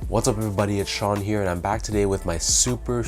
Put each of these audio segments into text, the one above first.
What's up everybody, it's Sean here and I'm back today with my super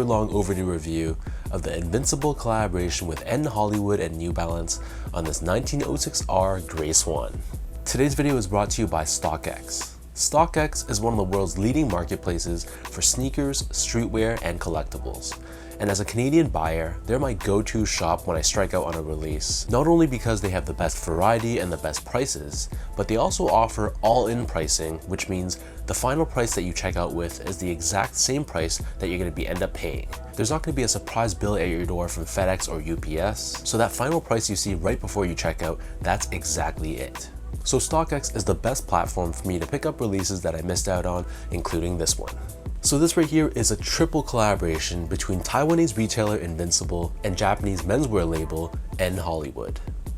long overdue review of the Invincible collaboration with N.Hoolywood and New Balance on this 1906R Grey Swan. Today's video is brought to you by StockX. StockX is one of the world's leading marketplaces for sneakers, streetwear, and collectibles. And as a Canadian buyer, they're my go-to shop when I strike out on a release. Not only because they have the best variety and the best prices, but they also offer all-in pricing, which means the final price that you check out with is the exact same price that you're going to end up paying. There's not going to be a surprise bill at your door from FedEx or UPS, so that final price you see right before you check out, that's exactly it. So StockX is the best platform for me to pick up releases that I missed out on, including this one. So this right here is a triple collaboration between Taiwanese retailer Invincible and Japanese menswear label N.Hoolywood.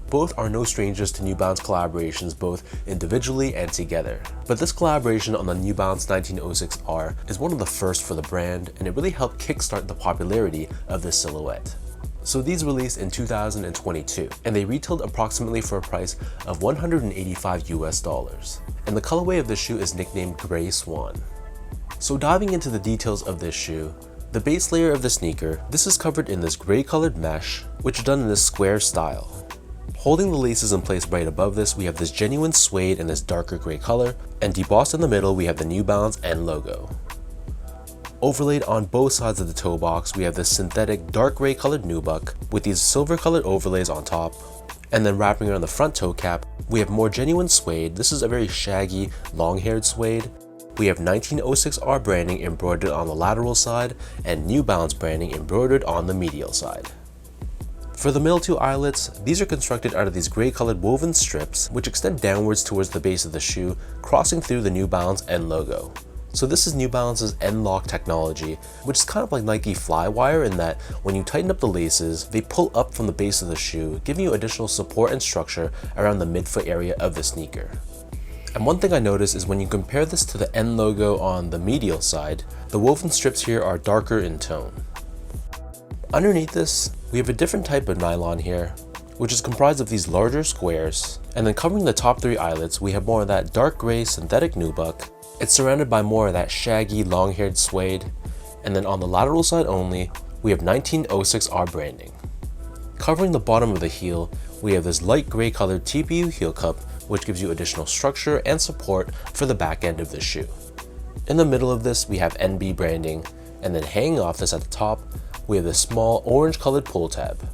Both are no strangers to New Balance collaborations both individually and together. But this collaboration on the New Balance 1906R is one of the first for the brand, and it really helped kickstart the popularity of this silhouette. So these released in 2022, and they retailed approximately for a price of $185 US. And the colorway of this shoe is nicknamed Grey Swan. So diving into the details of this shoe, the base layer of the sneaker, this is covered in this gray colored mesh, which is done in this square style. Holding the laces in place right above this, we have this genuine suede in this darker gray color, and debossed in the middle, we have the New Balance N logo. Overlaid on both sides of the toe box, we have this synthetic dark gray colored nubuck with these silver colored overlays on top. And then wrapping around the front toe cap, we have more genuine suede. This is a very shaggy, long-haired suede. We have 1906R branding embroidered on the lateral side and New Balance branding embroidered on the medial side. For the middle two eyelets, these are constructed out of these gray colored woven strips which extend downwards towards the base of the shoe, crossing through the New Balance N logo. So this is New Balance's N-Lock technology, which is kind of like Nike Flywire in that when you tighten up the laces, they pull up from the base of the shoe, giving you additional support and structure around the midfoot area of the sneaker. And one thing I noticed is when you compare this to the N logo on the medial side, the woven strips here are darker in tone. Underneath this, we have a different type of nylon here, which is comprised of these larger squares, and then covering the top three eyelets, we have more of that dark gray synthetic nubuck. It's surrounded by more of that shaggy long-haired suede, and then on the lateral side only, we have 1906R branding. Covering the bottom of the heel, we have this light gray colored TPU heel cup, which gives you additional structure and support for the back end of the shoe. In the middle of this, we have NB branding, and then hanging off this at the top, we have this small orange colored pull tab.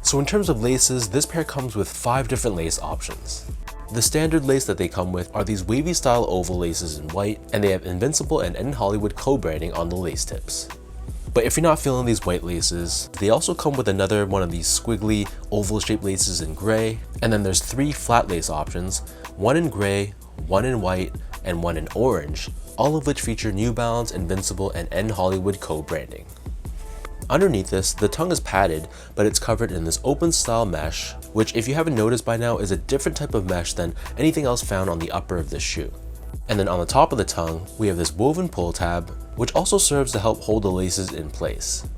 So in terms of laces, this pair comes with 5 different lace options. The standard lace that they come with are these wavy style oval laces in white, and they have Invincible and N.Hoolywood co-branding on the lace tips. But if you're not feeling these white laces, they also come with another one of these squiggly oval shaped laces in gray, and then there's 3 flat lace options, one in gray, one in white, and one in orange, all of which feature New Balance, Invincible, and N.Hoolywood co-branding. Underneath this, the tongue is padded, but it's covered in this open style mesh, which if you haven't noticed by now is a different type of mesh than anything else found on the upper of this shoe. And then on the top of the tongue, we have this woven pull tab, which also serves to help hold the laces in place.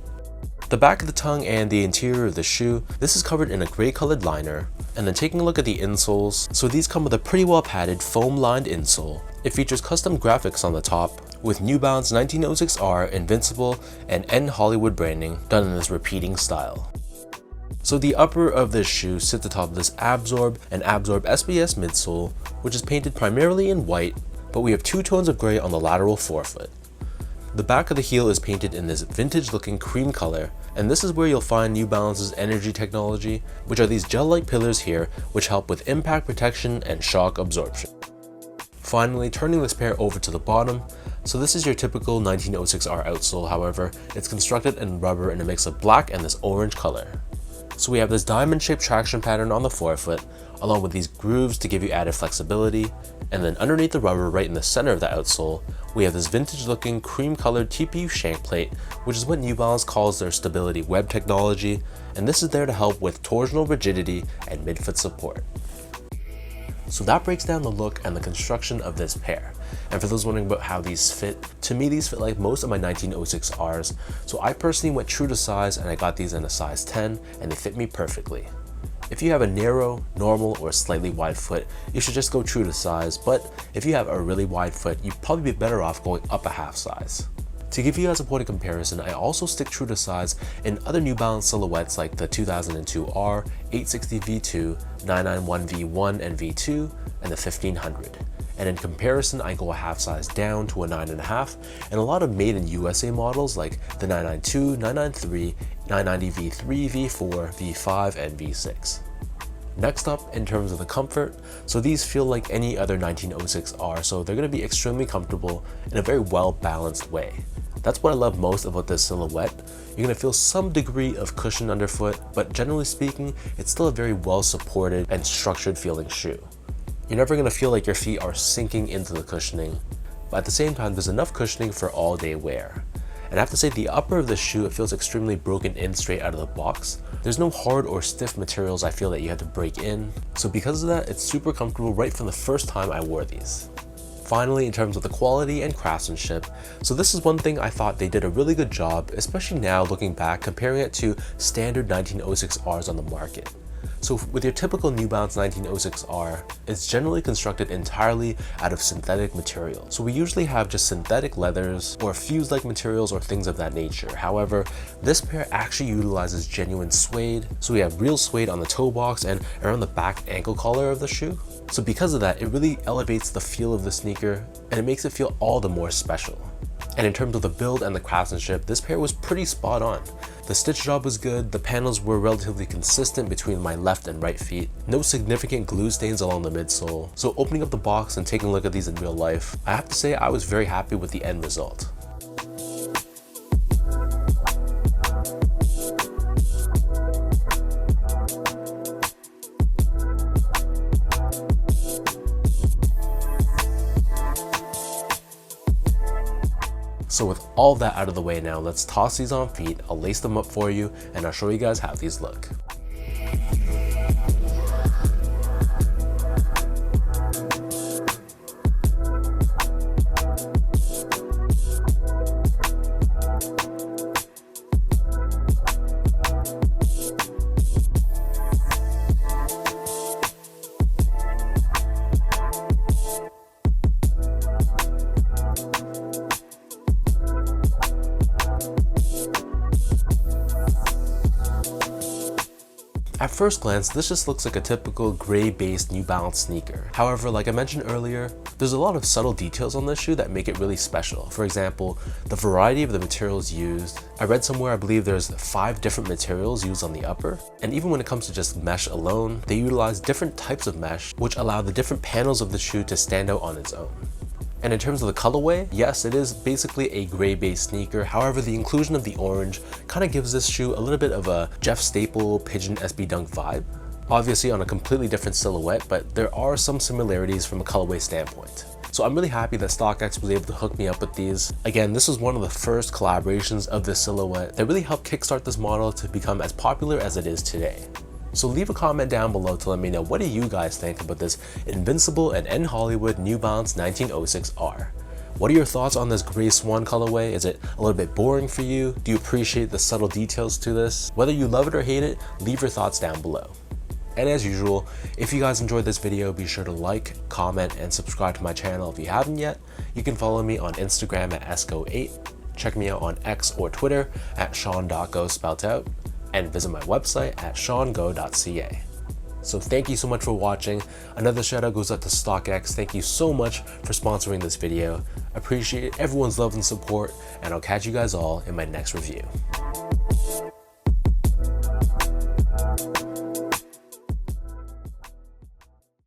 The back of the tongue and the interior of the shoe, this is covered in a gray colored liner. And then taking a look at the insoles, so these come with a pretty well padded foam lined insole. It features custom graphics on the top with New Balance 1906R, Invincible, and N.Hoolywood branding done in this repeating style. So the upper of this shoe sits atop this Absorb and Absorb SBS midsole, which is painted primarily in white, but we have 2 tones of gray on the lateral forefoot. The back of the heel is painted in this vintage looking cream color, and this is where you'll find New Balance's energy technology, which are these gel-like pillars here which help with impact protection and shock absorption. Finally, turning this pair over to the bottom, so this is your typical 1906R outsole, however, it's constructed in rubber in a mix of black and this orange color. So we have this diamond shaped traction pattern on the forefoot, along with these grooves to give you added flexibility, and then underneath the rubber right in the center of the outsole, we have this vintage looking cream colored TPU shank plate, which is what New Balance calls their stability web technology, and this is there to help with torsional rigidity and midfoot support. So that breaks down the look and the construction of this pair. And for those wondering about how these fit, to me these fit like most of my 1906Rs, so I personally went true to size and I got these in a size 10 and they fit me perfectly. If you have a narrow, normal, or slightly wide foot, you should just go true to size, but if you have a really wide foot, you'd probably be better off going up a half size. To give you guys a point of comparison, I also stick true to size in other New Balance silhouettes like the 2002R, 860 V2, 991 V1 and V2, and the 1500. And in comparison, I go a half size down to a 9.5, and a lot of made in USA models like the 992, 993, 990 V3, V4, V5, and V6. Next up, in terms of the comfort, so these feel like any other 1906R, so they're going to be extremely comfortable in a very well-balanced way. That's what I love most about this silhouette. You're going to feel some degree of cushion underfoot, but generally speaking, it's still a very well-supported and structured feeling shoe. You're never going to feel like your feet are sinking into the cushioning, but at the same time, there's enough cushioning for all-day wear. And I have to say, the upper of the shoe, it feels extremely broken in straight out of the box. There's no hard or stiff materials I feel that you have to break in. So because of that, it's super comfortable right from the first time I wore these. Finally, in terms of the quality and craftsmanship, so this is one thing I thought they did a really good job, especially now looking back, comparing it to standard 1906Rs on the market. So with your typical New Balance 1906R, it's generally constructed entirely out of synthetic material. So we usually have just synthetic leathers or fuse-like materials or things of that nature. However, this pair actually utilizes genuine suede. So we have real suede on the toe box and around the back ankle collar of the shoe. So because of that, it really elevates the feel of the sneaker and it makes it feel all the more special. And in terms of the build and the craftsmanship, this pair was pretty spot on. The stitch job was good, the panels were relatively consistent between my left and right feet, no significant glue stains along the midsole. So opening up the box and taking a look at these in real life, I have to say I was very happy with the end result. So with all that out of the way now, let's toss these on feet, I'll lace them up for you, and I'll show you guys how these look. At first glance, this just looks like a typical gray-based New Balance sneaker. However, like I mentioned earlier, there's a lot of subtle details on this shoe that make it really special. For example, the variety of the materials used. I read somewhere I believe there's 5 different materials used on the upper, and even when it comes to just mesh alone, they utilize different types of mesh which allow the different panels of the shoe to stand out on its own. And in terms of the colorway, yes, it is basically a gray-based sneaker. However, the inclusion of the orange kind of gives this shoe a little bit of a Jeff Staple Pigeon SB Dunk vibe. Obviously on a completely different silhouette, but there are some similarities from a colorway standpoint. So I'm really happy that StockX was able to hook me up with these. Again, this was one of the first collaborations of this silhouette that really helped kickstart this model to become as popular as it is today. So leave a comment down below to let me know, what do you guys think about this Invincible and N.Hoolywood New Balance 1906R? What are your thoughts on this gray swan colorway? Is it a little bit boring for you? Do you appreciate the subtle details to this? Whether you love it or hate it, leave your thoughts down below. And as usual, if you guys enjoyed this video, be sure to like, comment, and subscribe to my channel if you haven't yet. You can follow me on Instagram at esco8, check me out on X or Twitter at sean.go spelt out, and visit my website at seango.ca. So thank you so much for watching. Another shout out goes out to StockX. Thank you so much for sponsoring this video. Appreciate everyone's love and support, and I'll catch you guys all in my next review.